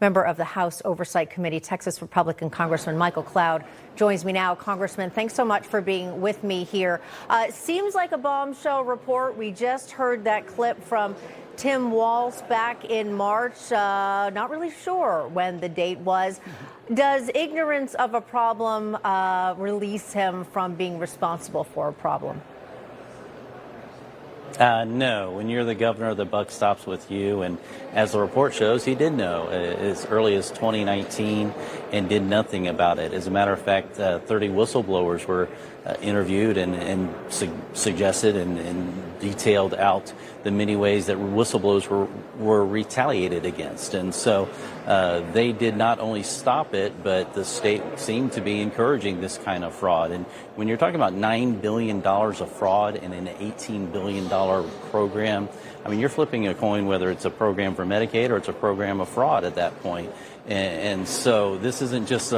Member of the House Oversight Committee, Texas Republican Congressman Michael Cloud joins me now. Congressman, thanks so much for being with me here. Seems like a bombshell report. We just heard that clip from Tim Walz back in March. Not really sure when the date was. Does ignorance of a problem release him from being responsible for a problem? No. When you're the governor, the buck stops with you. And as the report shows, he did know as early as 2019 and did nothing about it. As a matter of fact, 30 whistleblowers were interviewed and suggested and detailed out the many ways that whistleblowers were retaliated against. And so they did not only stop it, but the state seemed to be encouraging this kind of fraud. And when you're talking about $9 billion of fraud in an $18 billion program, I mean, you're flipping a coin whether it's a program for Medicaid or it's a program of fraud at that point. And so this isn't just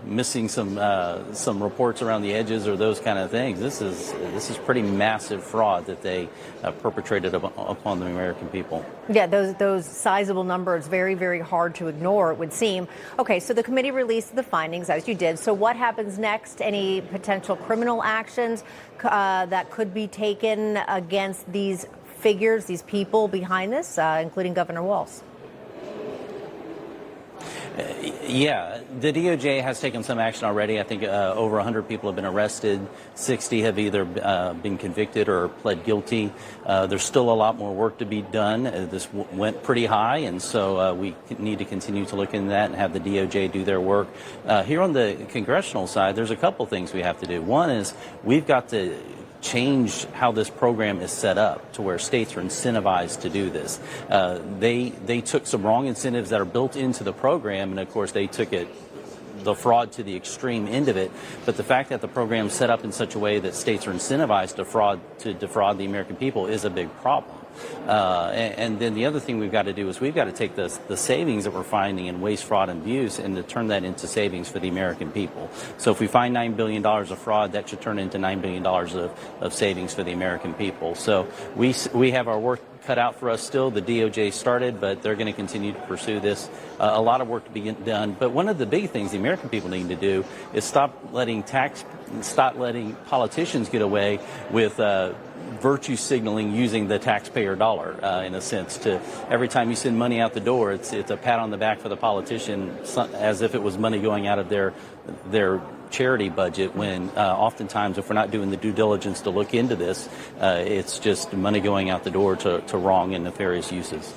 missing some reports around the edges or those kind of things. This is pretty massive fraud that they perpetrated upon the American people. Yeah, those sizable numbers, very, very hard to ignore, it would seem. Okay, so the committee released the findings, as you did. So what happens next? Any potential criminal actions that could be taken against these figures, these people behind this, including Governor Walz? Yeah, the DOJ has taken some action already. I think over 100 people have been arrested. 60 have either been convicted or pled guilty. There's still a lot more work to be done. This went pretty high, and so we need to continue to look into that and have the DOJ do their work. Here on the congressional side, there's a couple things we have to do. One is we've got to change how this program is set up to where states are incentivized to do this. They took some wrong incentives that are built into the program, and of course they took the fraud to the extreme end of it. But the fact that the program is set up in such a way that states are incentivized to defraud the American people is a big problem. And then the other thing we've got to do is we've got to take the savings that we're finding in waste, fraud, and abuse and to turn that into savings for the American people. So if we find $9 billion of fraud, that should turn into $9 billion of savings for the American people. So we have our work cut out for us still. The DOJ started, but they're going to continue to pursue this. A lot of work to be done. But one of the big things the American people need to do is stop letting politicians get away with virtue signaling using the taxpayer dollar, in a sense. To every time you send money out the door, it's a pat on the back for the politician, as if it was money going out of their charity budget, when oftentimes if we're not doing the due diligence to look into this, it's just money going out the door to wrong and nefarious uses.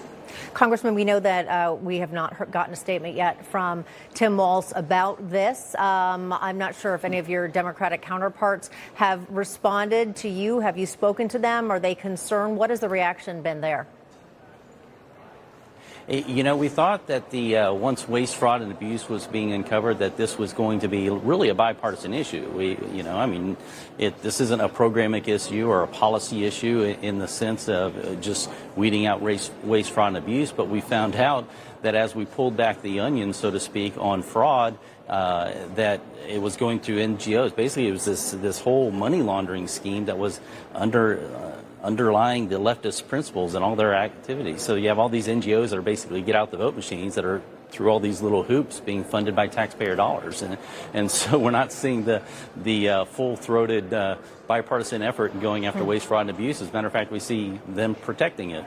Congressman, we know that we have not gotten a statement yet from Tim Walz about this. I'm not sure if any of your Democratic counterparts have responded to you. Have you spoken to them? Are they concerned? What has the reaction been there? We thought that once waste, fraud, and abuse was being uncovered, that this was going to be really a bipartisan issue. This isn't a programmatic issue or a policy issue in the sense of just weeding out waste, fraud, and abuse. But we found out that as we pulled back the onion, so to speak, on fraud, that it was going through NGOs. Basically, it was this whole money laundering scheme that was underlying the leftist principles and all their activities. So you have all these NGOs that are basically get out the vote machines that are through all these little hoops being funded by taxpayer dollars. And so we're not seeing the full-throated bipartisan effort in going after waste, fraud, and abuse. As a matter of fact, we see them protecting it.